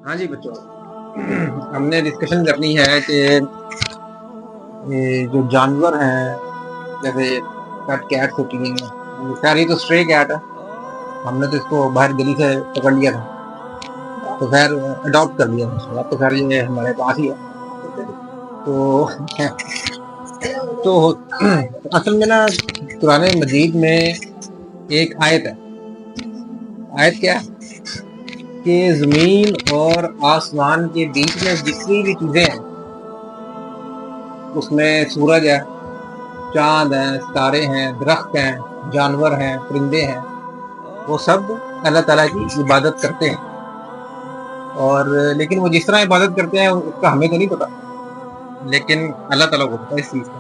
ہاں جی بچوں، ہم نے ڈسکشن کرنی ہے کہ جو جانور ہیں جیسے پیٹ کیٹس ہوتی ہیں، خیر یہ تو اسٹرے کیٹ ہے، ہم نے تو اس کو باہر گلی سے پکڑ لیا تھا، تو خیر اڈاپٹ کر لیا تھا، اب تو خیر یہ ہمارے پاس ہی ہے۔ تو اصل میں نا قرآن مجید میں ایک آیت ہے، آیت کیا ہے کہ زمین اور آسمان کے بیچ میں جتنی بھی چیزیں ہیں، اس میں سورج ہے، چاند ہیں، ستارے ہیں، درخت ہیں، جانور ہیں، پرندے ہیں، وہ سب اللہ تعالیٰ کی عبادت کرتے ہیں، اور لیکن وہ جس طرح عبادت کرتے ہیں اس کا ہمیں تو نہیں پتا، لیکن اللہ تعالیٰ کو پتا اس چیز کا۔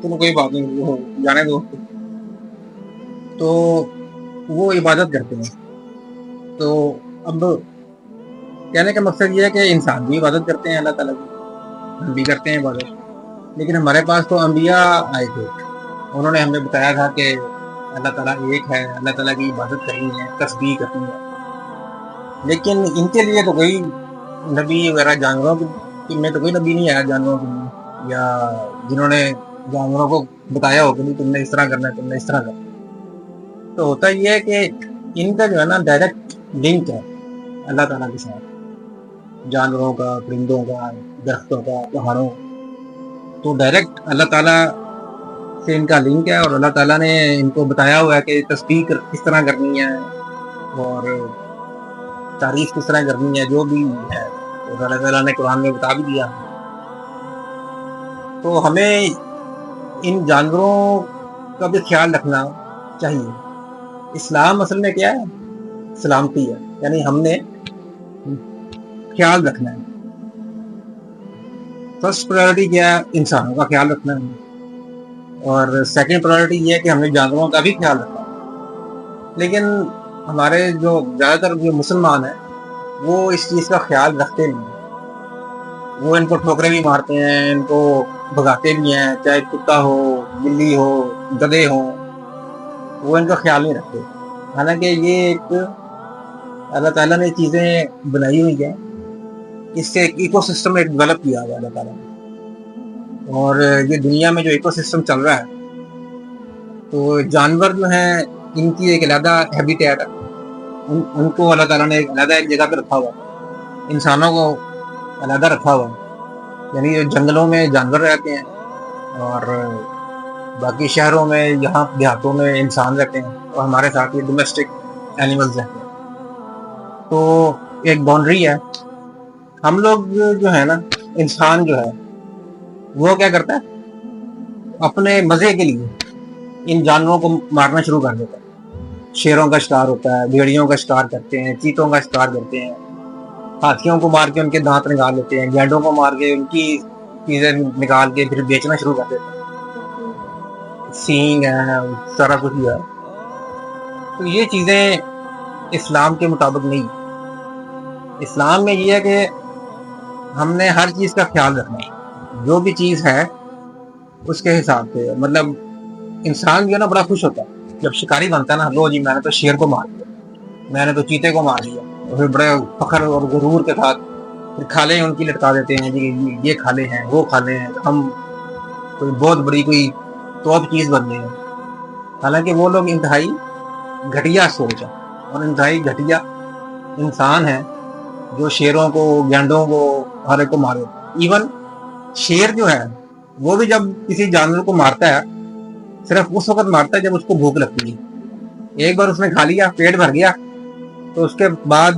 تو کوئی بات نہیں، وہ جانے دو، تو وہ عبادت کرتے ہیں۔ تو اب کہنے کا مقصد یہ ہے کہ انسان بھی عبادت کرتے ہیں اللہ تعالیٰ کی، ہم بھی کرتے ہیں عبادت، لیکن ہمارے پاس تو انبیاء آئے تھے، انہوں نے ہمیں بتایا تھا کہ اللہ تعالیٰ ایک ہے، اللہ تعالیٰ کی عبادت کرنی ہے، تسبیح کرنی ہے، لیکن ان کے لیے تو کوئی نبی وغیرہ جانوروں میں تو کوئی نبی نہیں آیا جانوروں کے لیے، یا جنہوں نے جانوروں کو بتایا ہو کہ تم نے اس طرح کرنا ہے، تم نے اس طرح کرنا ہے۔ تو ہوتا یہ ہے کہ ان کا جو ہے نا ڈائریکٹ لنک ہے اللہ تعالیٰ کے ساتھ، جانوروں کا، پرندوں کا، درختوں کا، پہاڑوں، تو ڈائریکٹ اللہ تعالیٰ سے ان کا لنک ہے، اور اللہ تعالیٰ نے ان کو بتایا ہوا ہے کہ تسبیح کس طرح کرنی ہے اور تعریف کس طرح کرنی ہے، جو بھی ہے تو اللہ تعالیٰ نے قرآن میں بتا بھی دیا۔ تو ہمیں ان جانوروں کا بھی خیال رکھنا چاہیے۔ اسلام اصل میں کیا ہے؟ سلامتی ہے، یعنی ہم نے خیال رکھنا ہے۔ فرسٹ پرائرٹی کیا ہے؟ انسانوں کا خیال رکھنا ہے، اور سیکنڈ پرائرٹی یہ ہے کہ ہم نے جانوروں کا بھی خیال رکھنا ہے۔ لیکن ہمارے جو زیادہ تر جو مسلمان ہیں وہ اس چیز کا خیال رکھتے نہیں ہیں، وہ ان کو ٹھوکریں بھی مارتے ہیں، ان کو بھگاتے بھی ہیں، چاہے کتا ہو، بلی ہو، گدھے ہوں، وہ ان کا خیال نہیں رکھتے، حالانکہ یہ ایک اللہ تعالیٰ نے چیزیں بنائی ہوئی ہیں، اس سے ایک ایکو سسٹم ایک ڈیولپ کیا ہوا اللہ تعالیٰ نے، اور یہ دنیا میں جو ایکو سسٹم چل رہا ہے، تو جانور جو ہیں ان کی ایک علیحدہ ہیبیٹیٹ ہے، ان کو اللہ تعالیٰ نے ایک علیحدہ ایک جگہ پہ رکھا ہوا ہے، انسانوں کو علیحدہ رکھا ہوا ہے، یعنی جو جنگلوں میں جانور رہتے ہیں اور باقی شہروں میں، یہاں دیہاتوں میں انسان رہتے ہیں، اور ہمارے ساتھ یہ ڈومیسٹک اینیملز رہتے ہیں۔ تو ایک باؤنڈری ہے، ہم لوگ جو ہے نا، انسان جو ہے وہ کیا کرتا ہے، اپنے مزے کے لیے ان جانوروں کو مارنا شروع کر دیتا ہے، شیروں کا شکار ہوتا ہے، بھیڑیوں کا شکار کرتے ہیں، چیتوں کا شکار کرتے ہیں، ہاتھیوں کو مار کے ان کے دانت نکال لیتے ہیں، گینڈوں کو مار کے ان کی چیزیں نکال کے پھر بیچنا شروع کر دیتے ہیں، سینگ ہے، سارا کچھ ہے۔ تو یہ چیزیں اسلام کے مطابق نہیں، اسلام میں یہ ہے کہ ہم نے ہر چیز کا خیال رکھنا ہے، جو بھی چیز ہے اس کے حساب سے، مطلب انسان جو ہے نا بڑا خوش ہوتا ہے جب شکاری بنتا ہے نا، لو جی میں نے تو شیر کو مار دیا، میں نے تو چیتے کو مار دیا، اور پھر بڑے فخر اور غرور کے ساتھ پھر کھالے ان کی لٹکا دیتے ہیں، جی یہ کھالے ہیں، وہ کھالے ہیں، ہم کوئی بہت بڑی کوئی توپ چیز بن گئے ہیں، حالانکہ وہ لوگ انتہائی گھٹیا سوچ ہے اور انتہائی گھٹیا انسان ہیں جو شیروں کو، گینڈوں کو، ہر ایک کو مارے۔ ایون شیر جو ہے وہ بھی جب کسی جانور کو مارتا ہے صرف اس وقت مارتا ہے جب اس کو بھوک لگتی ہے، ایک بار اس نے کھا لیا، پیٹ بھر گیا، تو اس کے بعد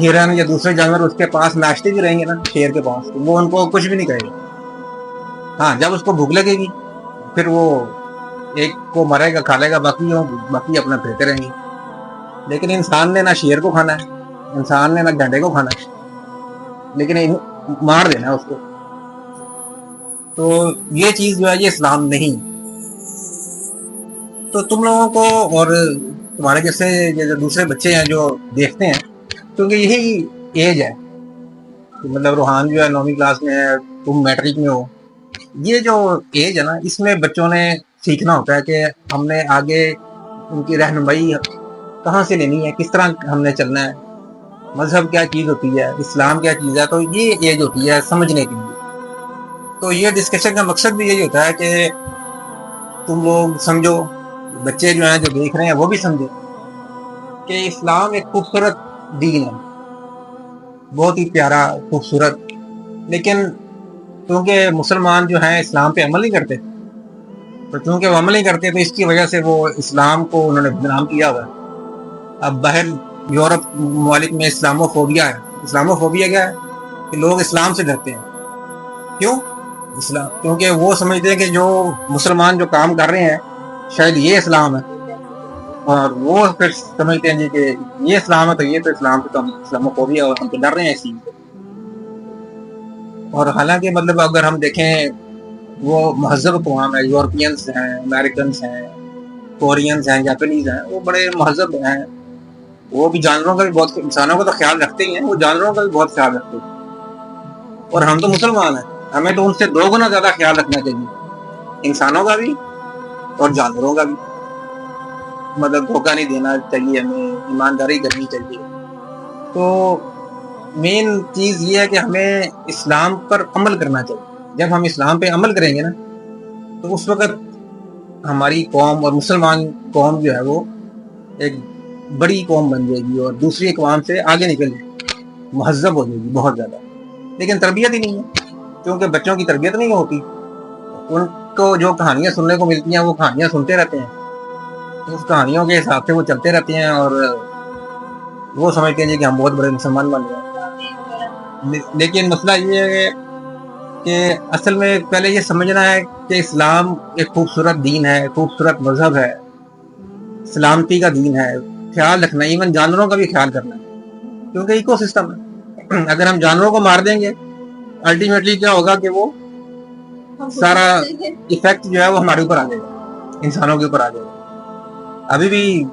ہرن یا دوسرے جانور اس کے پاس ناچتے بھی رہیں گے نا شیر کے پاس، تو وہ ان کو کچھ بھی نہیں کہے گا۔ ہاں جب اس کو بھوک لگے گی پھر وہ ایک کو مرے گا، کھا لے گا، باقی اپنا پھرتے رہیں گے۔ لیکن انسان نے نہ شیر کو کھانا ہے، انسان نے نہ گینڈے کو کھانا ہے، لیکن مار دینا ہے اس کو۔ تو یہ چیز جو ہے یہ اسلام نہیں۔ تو تم لوگوں کو اور تمہارے جیسے جو دوسرے بچے ہیں جو دیکھتے ہیں، کیونکہ یہی ایج ہے، مطلب روحان جو ہے 9ویں کلاس میں ہے، تم میٹرک میں ہو، یہ جو ایج ہے نا، اس میں بچوں نے سیکھنا ہوتا ہے کہ ہم نے آگے ان کی رہنمائی کہاں سے لینی ہے، کس طرح ہم نے چلنا ہے، مذہب کیا چیز ہوتی ہے، اسلام کیا چیز ہے. تو یہ ایج ہوتی ہے سمجھنے کے لیے. تو یہ ڈسکشن کا مقصد بھی یہی ہوتا ہے کہ تم لوگ سمجھو، بچے جو ہیں جو دیکھ رہے ہیں وہ بھی سمجھے کہ اسلام ایک خوبصورت دین ہے، بہت ہی پیارا خوبصورت. لیکن کیونکہ مسلمان جو ہیں اسلام پہ عمل نہیں کرتے، تو چونکہ وہ عمل نہیں کرتے تو اس کی وجہ سے وہ اسلام کو انہوں نے بدنام کیا ہوا ہے. اب باہر یورپ ممالک میں اسلامو فوبیا ہے. اسلامو فوبیا کیا ہے کہ لوگ اسلام سے ڈرتے ہیں. کیوں؟ اسلام کیونکہ وہ سمجھتے ہیں کہ جو مسلمان جو کام کر رہے ہیں شاید یہ اسلام ہے، اور وہ پھر سمجھتے ہیں جی کہ یہ اسلام ہے تو یہ تو اسلام تو ہم اسلامو فوبیا اور ہم تو ڈر رہے ہیں اسی. اور حالانکہ مطلب اگر ہم دیکھیں وہ مہذب قوام ہے، یورپینس ہیں، امریکنس ہیں، کورینز ہیں، جاپنیز ہیں، وہ بڑے مہذب ہیں. وہ بھی جانوروں کا بھی بہت، انسانوں کا تو خیال رکھتے ہی ہیں، وہ جانوروں کا بھی بہت خیال رکھتے ہیں. اور ہم تو مسلمان ہیں، ہمیں تو ان سے 2 گنا زیادہ خیال رکھنا چاہیے، انسانوں کا بھی اور جانوروں کا بھی. مطلب دھوکہ نہیں دینا چاہیے، ہمیں ایمانداری کرنی چاہیے. تو مین چیز یہ ہے کہ ہمیں اسلام پر عمل کرنا چاہیے. جب ہم اسلام پہ عمل کریں گے نا تو اس وقت ہماری قوم اور مسلمان قوم جو ہے وہ ایک بڑی قوم بن جائے گی اور دوسری اقوام سے آگے نکل جائے گی، مہذب ہو جائے گی بہت زیادہ. لیکن تربیت ہی نہیں ہے، کیونکہ بچوں کی تربیت نہیں ہوتی. ان کو جو کہانیاں سننے کو ملتی ہیں وہ کہانیاں سنتے رہتے ہیں، اس کہانیوں کے حساب سے وہ چلتے رہتے ہیں اور وہ سمجھتے ہیں کہ ہم بہت بڑے مسلمان بن گئے. لیکن مسئلہ یہ ہے کہ اصل میں پہلے یہ سمجھنا ہے کہ اسلام ایک خوبصورت دین ہے، خوبصورت مذہب ہے، سلامتی کا دین ہے. خیال رکھنا، ایون جانوروں کا بھی خیال کرنا ہے، کیونکہ ایکو سسٹم ہے. اگر ہم جانوروں کو مار دیں گے الٹیمیٹلی کیا ہوگا کہ وہ سارا ایفیکٹ جو ہے وہ ہمارے اوپر آ جائے گا، انسانوں کے اوپر آ جائے گا. ابھی بھی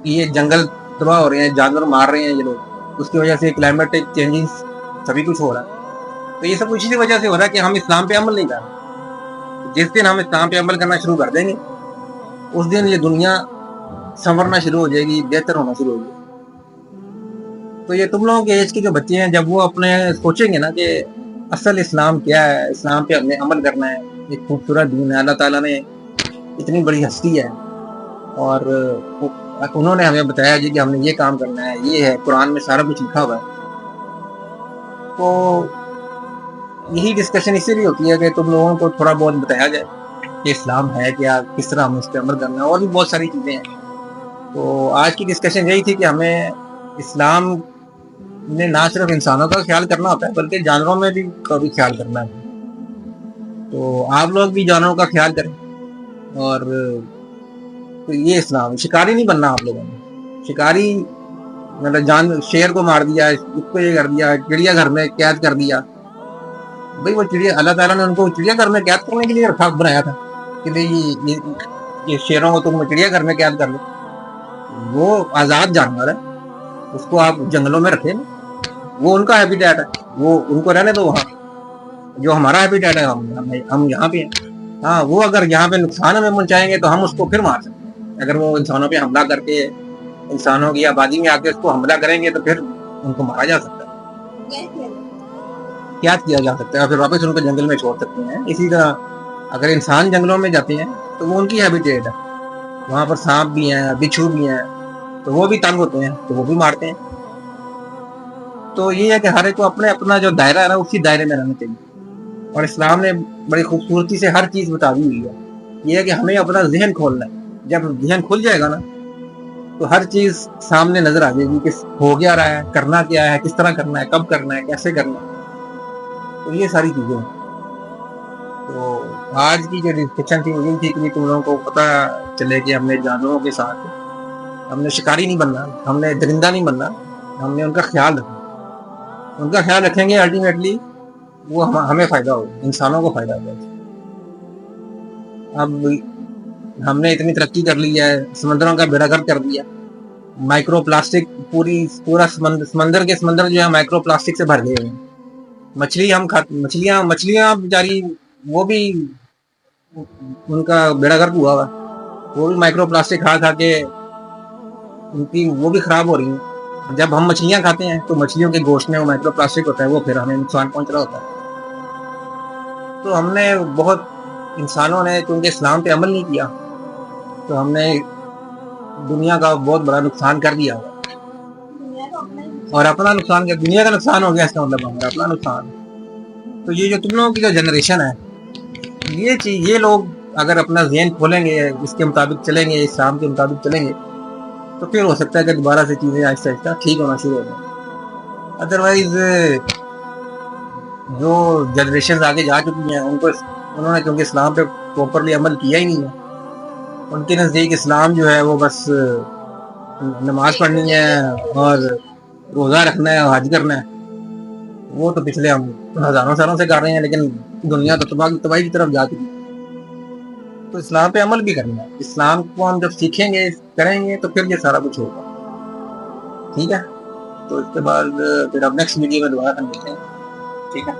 یہ جنگل تباہ ہو رہے ہیں، جانور مار رہے ہیں یہ لوگ، اس کی وجہ سے کلائمیٹک چینجز سبھی کچھ ہو رہا ہے. تو یہ سب اسی وجہ سے ہو رہا ہے کہ ہم اسلام پہ عمل نہیں کر رہے. جس دن ہم اسلام پہ عمل کرنا شروع کر دیں گے اس دن یہ دنیا سنورنا شروع ہو جائے گی، بہتر ہونا شروع ہو جائے گی. تو یہ تم لوگوں کے ایج کے جو بچے ہیں جب وہ اپنے سوچیں گے نا کہ اصل اسلام کیا ہے، اسلام پہ ہم نے عمل کرنا ہے، ایک خوبصورت دین ہے، اللہ تعالیٰ نے اتنی بڑی ہستی ہے اور انہوں نے ہمیں بتایا جی کہ ہم نے یہ کام کرنا ہے، یہ ہے قرآن میں سارا کچھ لکھا ہوا ہے. تو یہی ڈسکشن اسی لیے ہوتی ہے کہ تم لوگوں کو تھوڑا بہت بتایا جائے کہ اسلام ہے کیا، کس طرح ہمیں اس پہ عمل کرنا ہے، اور بھی بہت ساری چیزیں ہیں. تو آج کی ڈسکشن یہی تھی کہ ہمیں اسلام نے نہ صرف انسانوں کا خیال کرنا ہوتا ہے بلکہ جانوروں میں بھی کا بھی خیال کرنا ہے. تو آپ لوگ بھی جانوروں کا خیال کریں. اور یہ اسلام، شکاری نہیں بننا آپ لوگوں نے. شکاری مطلب شیر کو مار دیا، اس کو یہ کر دیا، چڑیا گھر میں قید کر دیا. بھائی وہ چڑیا اللہ تعالیٰ نے ان کو چڑیا گھر میں قید کرنے کے لیے رکھا بنایا تھا کہ یہ شیروں کو تم چڑیا گھر میں قید کر لو. وہ آزاد جانور ہے، اس کو آپ جنگلوں میں رکھیں، وہ ان کا ہیبیٹیٹ ہے، وہ ان کو رہنے دو وہاں. جو ہمارا ہیبیٹیٹ ہے ہم یہاں پہ ہیں. ہاں وہ اگر یہاں پہ نقصان ہمیں پہنچائیں گے تو ہم اس کو پھر مار سکتے ہیں. اگر وہ انسانوں پہ حملہ کر کے انسانوں کی آبادی میں آ کے اس کو حملہ کریں گے تو پھر ان کو مارا جا سکتا ہے، کیا کیا جا سکتا ہے، اور پھر واپس ان کو جنگل میں چھوڑ سکتے ہیں. اسی طرح اگر انسان جنگلوں میں جاتے ہیں تو وہ ان کی ہیبیٹیٹ ہے، وہاں پر سانپ بھی ہیں، بچھو بھی ہیں، تو وہ بھی تنگ ہوتے ہیں تو وہ بھی مارتے ہیں. تو یہ ہے کہ ہر ایک کو اپنے اپنا جو دائرہ ہے نا اسی دائرے میں رہنا چاہیے. اور اسلام نے بڑی خوبصورتی سے ہر چیز بتا دی ہوئی ہے. یہ ہے کہ ہمیں اپنا ذہن کھولنا ہے. جب ذہن کھل جائے گا نا تو ہر چیز سامنے نظر آ جائے گی کہ ہو گیا رہا ہے، کرنا کیا ہے، کس طرح کرنا ہے، کب کرنا ہے، کیسے کرنا ہے. تو یہ ساری چیزیں ہیں. تو آج کی جو ڈسکشن تھی وہ یہی تھی کہ تم لوگوں کو پتہ چلے کہ ہم نے جانوروں کے ساتھ، ہم نے شکاری نہیں بننا، ہم نے درندہ نہیں بننا، ہم نے ان کا خیال رکھنا. ان کا خیال رکھیں گے الٹیمیٹلی وہ ہمیں فائدہ ہوگا، انسانوں کو فائدہ ہوگا. اب ہم نے اتنی ترقی کر لی ہے، سمندروں کا بیڑا گرک کر دیا، مائکرو پلاسٹک پورا سمندر جو ہے مائکرو پلاسٹک سے بھر گئے ہیں. مچھلی ہم مچھلیاں بیچاری وہ بھی ان کا بیڑا گرک ہوا ہوا، وہ بھی مائکرو پلاسٹک کھا کے ان کی وہ بھی خراب ہو رہی ہیں. جب ہم مچھلیاں کھاتے ہیں تو مچھلیوں کے گوشت میں وہ مائکرو پلاسٹک ہوتا ہے, وہ پھر ہمیں نقصان پہنچ رہا ہوتا ہے. تو ہم نے بہت انسانوں نے چونکہ اسلام پہ عمل نہیں کیا تو ہم نے دنیا کا بہت بڑا نقصان کر دیا, اور اپنا نقصان کیا, دنیا کا نقصان ہو گیا, اس کا مطلب ہمارا اپنا نقصان. تو یہ جو تم لوگوں کی جو جنریشن ہے, یہ چیز, یہ لوگ اگر اپنا ذہن کھولیں گے, اس کے مطابق چلیں گے, اسلام کے مطابق چلیں گے, تو پھر ہو سکتا ہے کہ دوبارہ سے چیزیں آہستہ آہستہ ٹھیک ہونا شروع ہو جائیں. ادروائز جو جنریشن آگے جا چکی ہیں انہوں نے چونکہ اسلام پہ پراپرلی عمل کیا ہی نہیں ہے. ان کے نزدیک اسلام جو ہے وہ بس نماز پڑھنی ہے اور روزہ رکھنا ہے اور حج کرنا ہے. وہ تو پچھلے ہم ہزاروں سالوں سے کر رہے ہیں, لیکن دنیا تو تباہی کی طرف جا چکی. تو اسلام پہ عمل بھی کرنا ہے. اسلام کو ہم جب سیکھیں گے, کریں گے, تو پھر یہ سارا کچھ ہوگا. ٹھیک ہے, تو اس کے بعد پھر اب نیکسٹ ویڈیو میں دوبارہ ملتے ہیں. ٹھیک ہے.